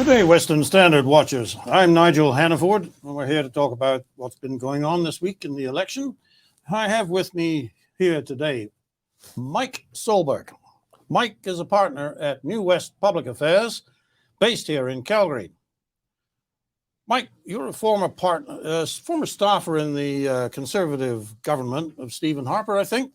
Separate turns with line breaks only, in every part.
Good day, Western Standard watchers. I'm Nigel Hannaford, and we're here to talk about what's been going on this week in the election. I have with me here today Mike Solberg. Mike is a partner at New West Public Affairs, based here in Calgary. Mike, you're a former staffer in the Conservative government of Stephen Harper, I think.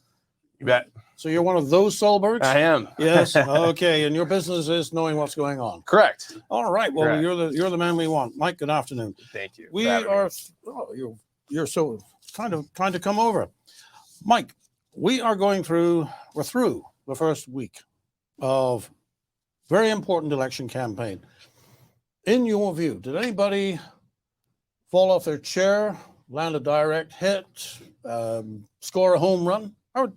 You bet.
So you're one of those Solbergs?
I am.
Yes. Okay. And your business is knowing what's going on.
Correct.
All right. Well,
Correct.
you're the man we want. Mike, good afternoon.
Thank you.
We are. Oh, you're so kind of come over, Mike. We are going through. We're through the first week of very important election campaign. In your view, did anybody fall off their chair, land a direct hit, score a home run?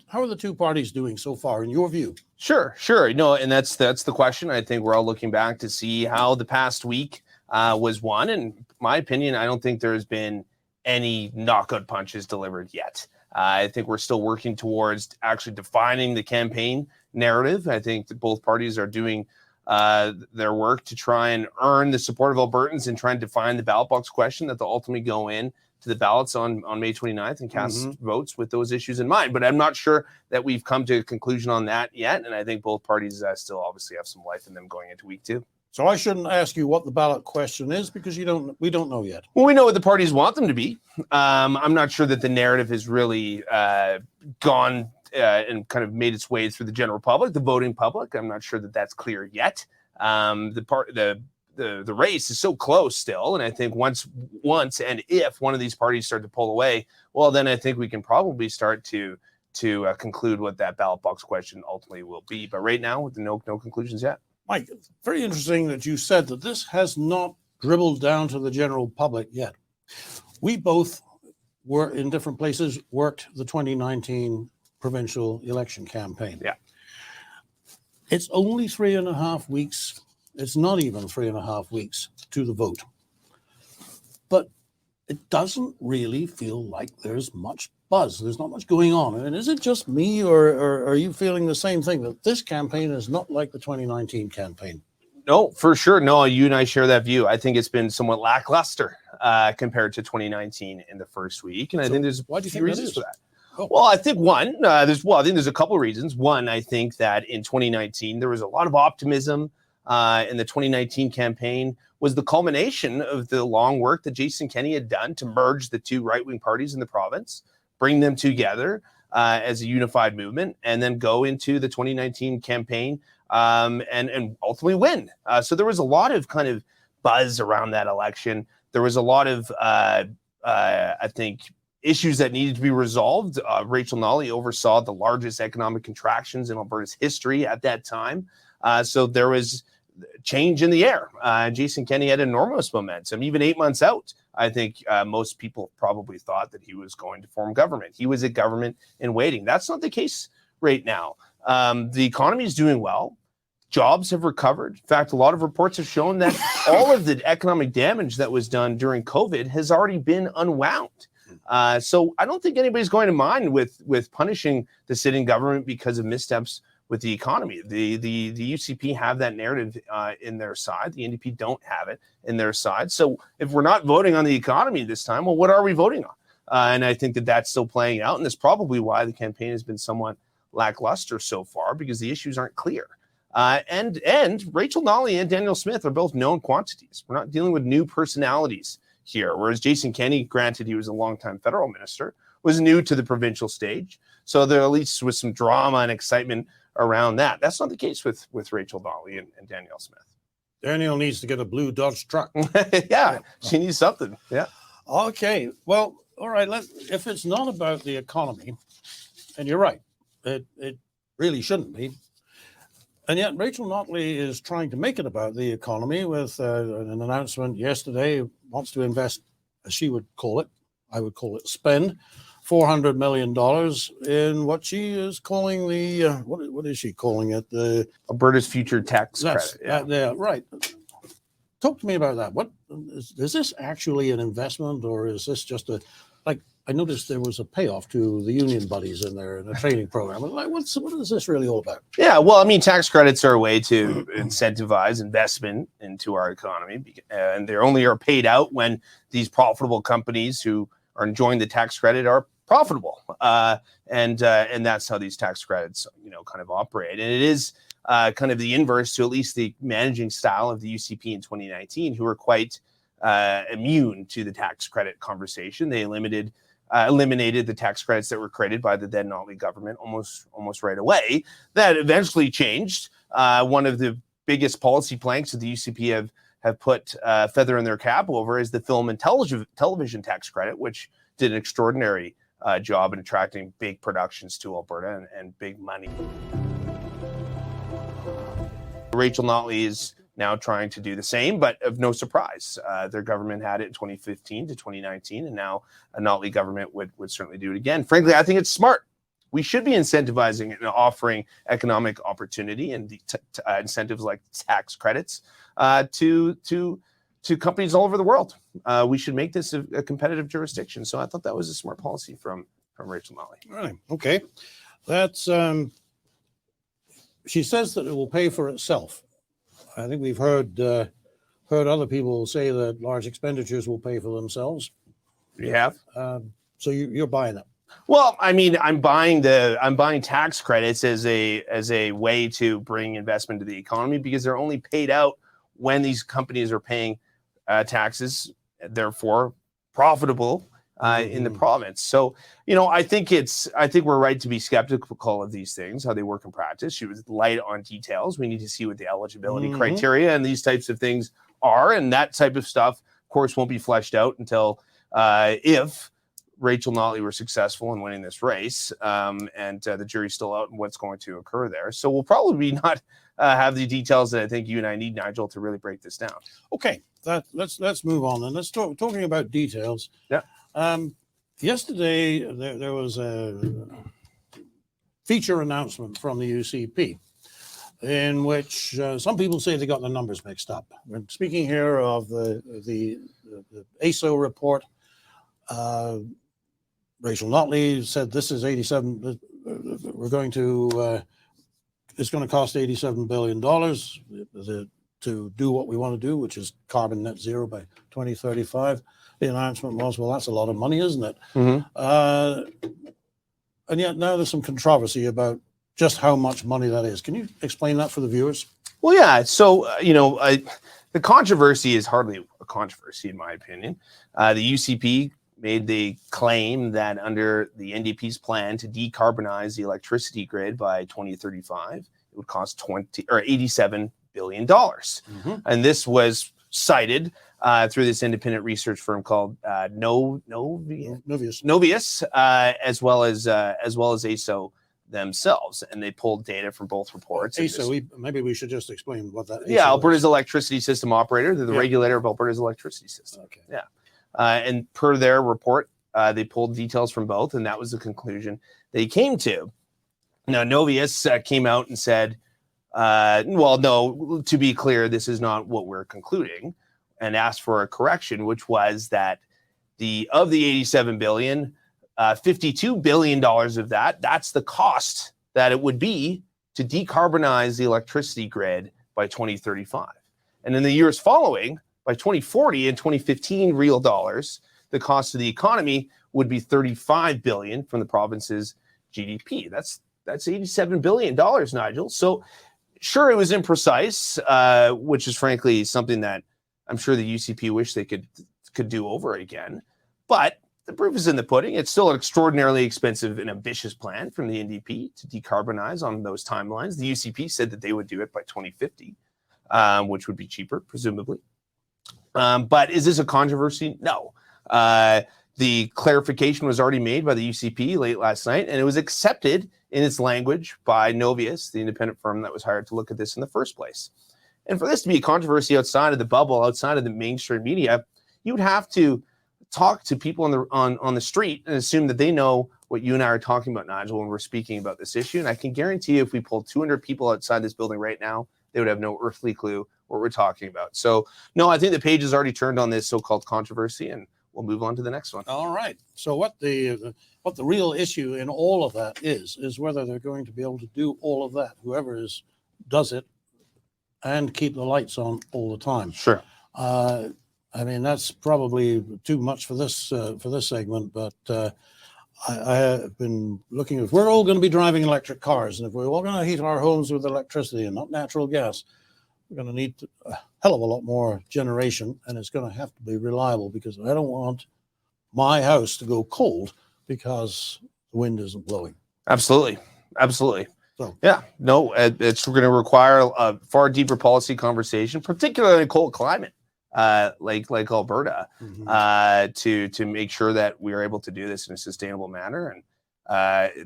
How are the two parties doing so far, in your view?
Sure. No, and that's the question. I think we're all looking back to see how the past week was won. And in my opinion, I don't think there's been any knockout punches delivered yet. I think we're still working towards actually defining the campaign narrative. I think that both parties are doing their work to try and earn the support of Albertans and try and define the ballot box question that they'll ultimately go in to the ballots on May 29th and cast votes with those issues in mind. But I'm not sure that we've come to a conclusion on that yet. And I think both parties still obviously have some life in them going into week two.
So I shouldn't ask you what the ballot question is because we don't know yet.
Well, we know what the parties want them to be. I'm not sure that the narrative has really gone and kind of made its way through the general public, the voting public. I'm not sure that that's clear yet. The race is so close still, and I think once and if one of these parties start to pull away, well, then I think we can probably start to conclude what that ballot box question ultimately will be. But right now, no conclusions yet.
Mike, it's very interesting that you said that this has not dribbled down to the general public yet. We both were in different places, worked the 2019 provincial election campaign.
Yeah,
it's only 3.5 weeks. It's not even 3.5 weeks to the vote. But it doesn't really feel like there's much buzz. There's not much going on. I mean, is it just me or are you feeling the same thing, that this campaign is not like the 2019 campaign?
No, for sure. No, you and I share that view. I think it's been somewhat lackluster compared to 2019 in the first week. And I think there's
why do you think
reasons
that is?
for that. Oh. Well, I think I think there's a couple of reasons. One, I think that in 2019, there was a lot of optimism in the 2019 campaign was the culmination of the long work that Jason Kenney had done to merge the two right-wing parties in the province, bring them together as a unified movement, and then go into the 2019 campaign and ultimately win. So there was a lot of kind of buzz around that election. There was a lot of, I think, issues that needed to be resolved. Rachel Notley oversaw the largest economic contractions in Alberta's history at that time. So there was change in the air. Jason Kenney had enormous momentum. Even 8 months out, I think most people probably thought that he was going to form government. He was a government in waiting. That's not the case right now. The economy is doing well. Jobs have recovered. In fact, a lot of reports have shown that all of the economic damage that was done during COVID has already been unwound. So I don't think anybody's going to mind with punishing the sitting government because of missteps with the economy. The UCP have that narrative in their side. The NDP don't have it in their side. So if we're not voting on the economy this time, well, what are we voting on? And I think that that's still playing out. And that's probably why the campaign has been somewhat lackluster so far, because the issues aren't clear. And Rachel Notley and Daniel Smith are both known quantities. We're not dealing with new personalities here. Whereas Jason Kenney, granted he was a longtime federal minister, was new to the provincial stage. So there at least was some drama and excitement around that. That's not the case with Rachel Notley and Danielle Smith.
Danielle needs to get a blue Dodge truck.
Yeah, she needs something. Yeah.
Okay. Well, all right. If it's not about the economy, and you're right, it really shouldn't be. And yet Rachel Notley is trying to make it about the economy with an announcement yesterday, wants to invest, as she would call it, I would call it spend, $400 million in what she is calling the, what is she calling it? The
Alberta's Future Tax Credit.
Yeah, right. Talk to me about that. What is this actually an investment, or is this just I noticed there was a payoff to the union buddies in there in a training program. I'm like, what is this really all about?
Yeah, well, I mean, tax credits are a way to incentivize investment into our economy, and they only are paid out when these profitable companies who are enjoying the tax credit are profitable, and that's how these tax credits, kind of operate. And it is kind of the inverse to at least the managing style of the UCP in 2019, who were quite immune to the tax credit conversation. They eliminated the tax credits that were created by the then Notley government almost right away. That eventually changed. One of the biggest policy planks that the UCP have put feather in their cap over is the film and television tax credit, which did an extraordinary job in attracting big productions to Alberta and big money. Rachel Notley is now trying to do the same, but of no surprise. Their government had it in 2015 to 2019, and now a Notley government would certainly do it again. Frankly, I think it's smart. We should be incentivizing and offering economic opportunity and incentives like tax credits to companies all over the world. We should make this a competitive jurisdiction. So I thought that was a smart policy from Rachel Notley.
Right. Okay. That's she says that it will pay for itself. I think we've heard other people say that large expenditures will pay for themselves.
You have?
So you're buying it.
Well, I mean, I'm buying tax credits as a way to bring investment to the economy, because they're only paid out when these companies are paying taxes, therefore profitable in the province. So, I think we're right to be skeptical of these things, how they work in practice. She was light on details. We need to see what the eligibility criteria and these types of things are, and that type of stuff, of course, won't be fleshed out until if Rachel Notley were successful in winning this race, and the jury's still out on what's going to occur there. So we'll probably not have the details that I think you and I need, Nigel, to really break this down.
Okay, let's move on then. Let's talking about details.
Yeah.
Yesterday there was a feature announcement from the UCP in which some people say they got the numbers mixed up. We're speaking here of the ASO report. Rachel Notley said this is 87. It's going to cost $87 billion to do what we want to do, which is carbon net zero by 2035. The announcement was, well, that's a lot of money, isn't it? Mm-hmm. And yet now there's some controversy about just how much money that is. Can you explain that for the viewers?
Well, yeah. So, the controversy is hardly a controversy, in my opinion. The UCP made the claim that under the NDP's plan to decarbonize the electricity grid by 2035, it would cost $87 billion. Mm-hmm. And this was cited through this independent research firm called Novius, as well as ASO themselves, and they pulled data from both reports.
ASO, maybe we should just explain what that is.
Yeah, Alberta's electricity system operator. They're the regulator of Alberta's electricity system.
Okay.
Yeah. And per their report, they pulled details from both, and that was the conclusion they came to. Now, Novius came out and said, well, no, to be clear, this is not what we're concluding, and asked for a correction, which was that of the 87 billion, $52 billion of that's the cost that it would be to decarbonize the electricity grid by 2035. And in the years following, by 2040 and 2015 real dollars, the cost of the economy would be $35 billion from the province's GDP. That's $87 billion, Nigel. So sure, it was imprecise, which is frankly something that I'm sure the UCP wish they could do over again. But the proof is in the pudding. It's still an extraordinarily expensive and ambitious plan from the NDP to decarbonize on those timelines. The UCP said that they would do it by 2050, which would be cheaper, presumably. But is this a controversy? No. The clarification was already made by the UCP late last night, and it was accepted in its language by Novius, the independent firm that was hired to look at this in the first place. And for this to be a controversy outside of the bubble, outside of the mainstream media, you would have to talk to people on the street and assume that they know what you and I are talking about, Nigel, when we're speaking about this issue. And I can guarantee you, if we pulled 200 people outside this building right now, they would have no earthly clue what we're talking about. So, no, I think the page has already turned on this so-called controversy, and we'll move on to the next one.
All right. So what the real issue in all of that is whether they're going to be able to do all of that, whoever does it, and keep the lights on all the time.
Sure.
I mean, that's probably too much for this segment, but I have been looking. If we're all going to be driving electric cars, and if we're all going to heat our homes with electricity and not natural gas, we're going to need a hell of a lot more generation, and it's going to have to be reliable, because I don't want my house to go cold because the wind isn't blowing.
Absolutely.
So,
yeah, no, it's going to require a far deeper policy conversation, particularly in a cold climate like Alberta, to make sure that we are able to do this in a sustainable manner. And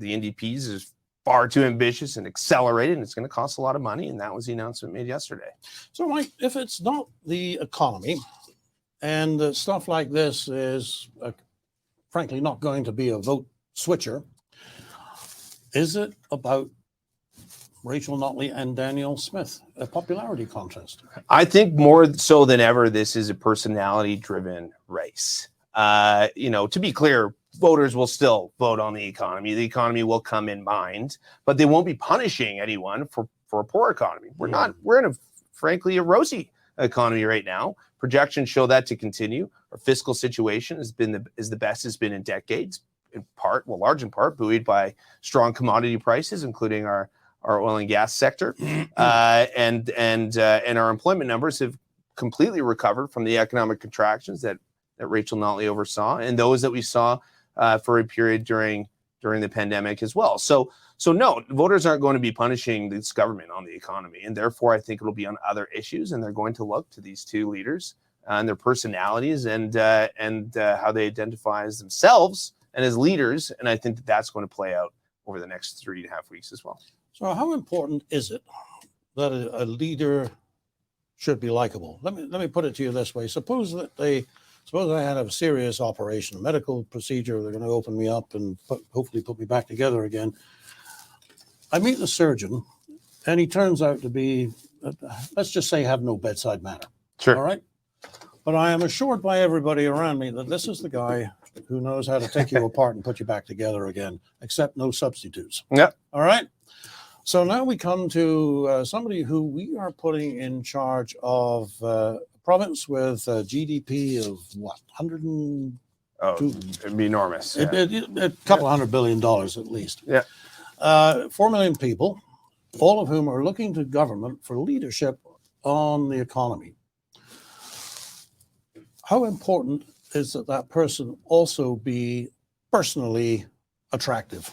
the NDP's is far too ambitious and accelerated, and it's going to cost a lot of money. And that was the announcement made yesterday.
So, Mike, if it's not the economy, and stuff like this is frankly not going to be a vote switcher, is it about Rachel Notley and Danielle Smith, a popularity contest?
I think more so than ever, this is a personality-driven race. To be clear, voters will still vote on the economy. The economy will come in mind, but they won't be punishing anyone for a poor economy. We're in frankly a rosy economy right now. Projections show that to continue. Our fiscal situation is the best it's been in decades, large in part buoyed by strong commodity prices, including our oil and gas sector, and our employment numbers have completely recovered from the economic contractions that Rachel Notley oversaw, and those that we saw for a period during the pandemic as well. So no, voters aren't going to be punishing this government on the economy, and therefore I think it'll be on other issues, and they're going to look to these two leaders and their personalities and how they identify as themselves and as leaders, and I think that's going to play out over the next 3.5 weeks as well.
So how important is it that a leader should be likable? Let me put it to you this way. Suppose I had a serious operation, a medical procedure. They're going to open me up and hopefully put me back together again. I meet the surgeon, and he turns out to be, let's just say, have no bedside manner.
Sure.
All right. But I am assured by everybody around me that this is the guy who knows how to take you apart and put you back together again, except no substitutes.
Yeah.
All right. So now we come to somebody who we are putting in charge of a province with a GDP of what, 100 and...
Oh, it'd be enormous.
Yeah. A couple $100 billion at least.
Yeah.
4 million people, all of whom are looking to government for leadership on the economy. How important is that person also be personally attractive?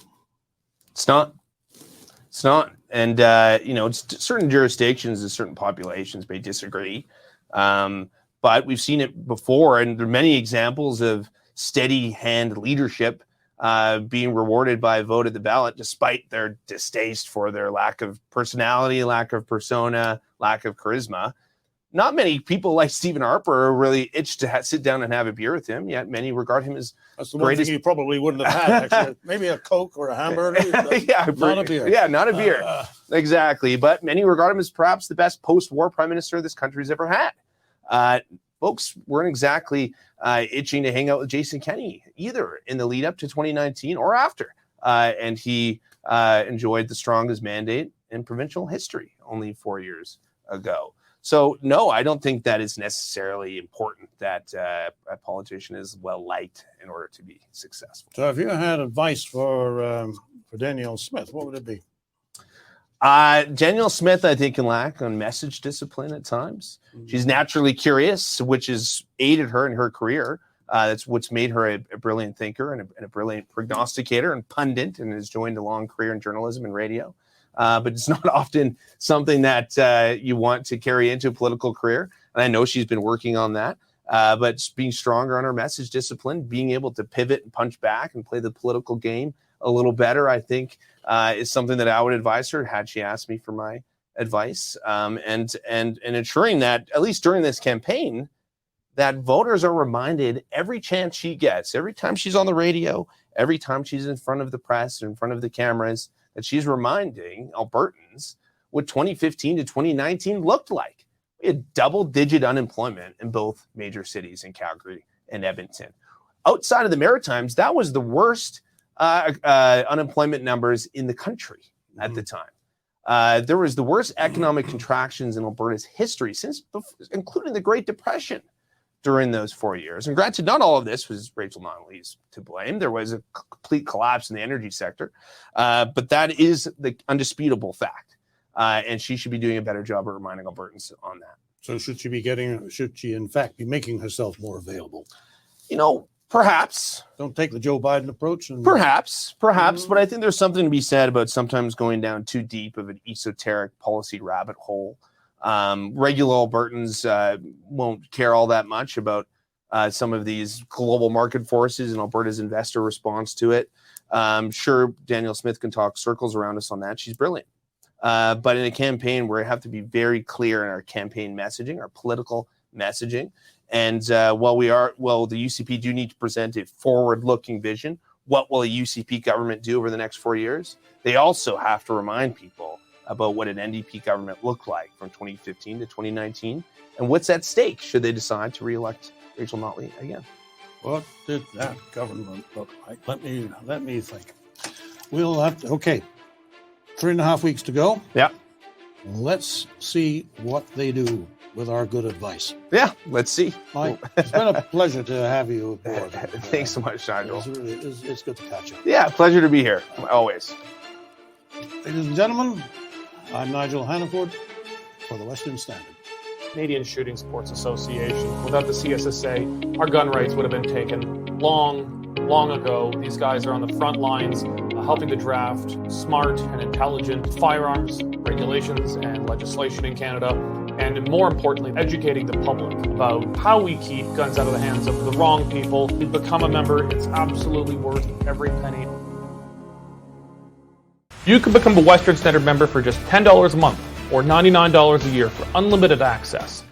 It's not. And, certain jurisdictions and certain populations may disagree. But we've seen it before, and there are many examples of steady hand leadership being rewarded by a vote at the ballot, despite their distaste for their lack of personality, lack of persona, lack of charisma. Not many people like Stephen Harper are really itched to sit down and have a beer with him, yet many regard him as
that's the one thing he probably wouldn't have had, actually. Maybe a Coke or a hamburger. Not a beer.
Yeah, not a beer. Exactly. But many regard him as perhaps the best post-war prime minister this country's ever had. Folks weren't exactly itching to hang out with Jason Kenney either in the lead up to 2019 or after. And he enjoyed the strongest mandate in provincial history only 4 years ago. So, no, I don't think that it's necessarily important that a politician is well-liked in order to be successful.
So if you had advice for Danielle Smith, what would it be?
Danielle Smith, I think, can lack on message discipline at times. Mm-hmm. She's naturally curious, which has aided her in her career. That's what's made her a brilliant thinker and a brilliant prognosticator and pundit, and has joined a long career in journalism and radio. But it's not often something that you want to carry into a political career. And I know she's been working on that. But being stronger on her message discipline, being able to pivot and punch back and play the political game a little better, I think, is something that I would advise her had she asked me for my advice. And ensuring that, at least during this campaign, that voters are reminded every chance she gets, every time she's on the radio, every time she's in front of the press, in front of the cameras, that she's reminding Albertans what 2015 to 2019 looked like. We had double-digit unemployment in both major cities in Calgary and Edmonton. outside of the Maritimes, that was the worst unemployment numbers in the country at the time. There was the worst economic contractions in Alberta's history including the Great Depression during those 4 years. And granted, not all of this was Rachel Notley's to blame. There was a complete collapse in the energy sector, but that is the undisputable fact. And she should be doing a better job of reminding Albertans on that.
So should she in fact be making herself more available?
Perhaps.
Don't take the Joe Biden approach.
Perhaps, but I think there's something to be said about sometimes going down too deep of an esoteric policy rabbit hole. Regular Albertans won't care all that much about some of these global market forces and Alberta's investor response to it. Sure, Danielle Smith can talk circles around us on that. She's brilliant. But in a campaign where we have to be very clear in our campaign messaging, our political messaging, and while the UCP do need to present a forward-looking vision, what will a UCP government do over the next 4 years? They also have to remind people about what an NDP government looked like from 2015 to 2019, and what's at stake should they decide to re-elect Rachel Notley again.
What did that government look like? Let me think. We'll have to, okay, 3.5 weeks to go.
Yeah.
Let's see what they do with our good advice.
Yeah, let's see.
Mike, it's been a pleasure to have you aboard.
Thanks so much, Nigel.
It's good to catch up.
Yeah, pleasure to be here, always.
Ladies and gentlemen, I'm Nigel Hannaford for the Western Standard.
Canadian Shooting Sports Association. Without the CSSA, our gun rights would have been taken long ago. These guys are on the front lines helping to draft smart and intelligent firearms regulations and legislation in Canada, and more importantly, educating the public about how we keep guns out of the hands of the wrong people. To become a member, it's absolutely worth every penny. You can become a Western Standard member for just $10 a month or $99 a year for unlimited access.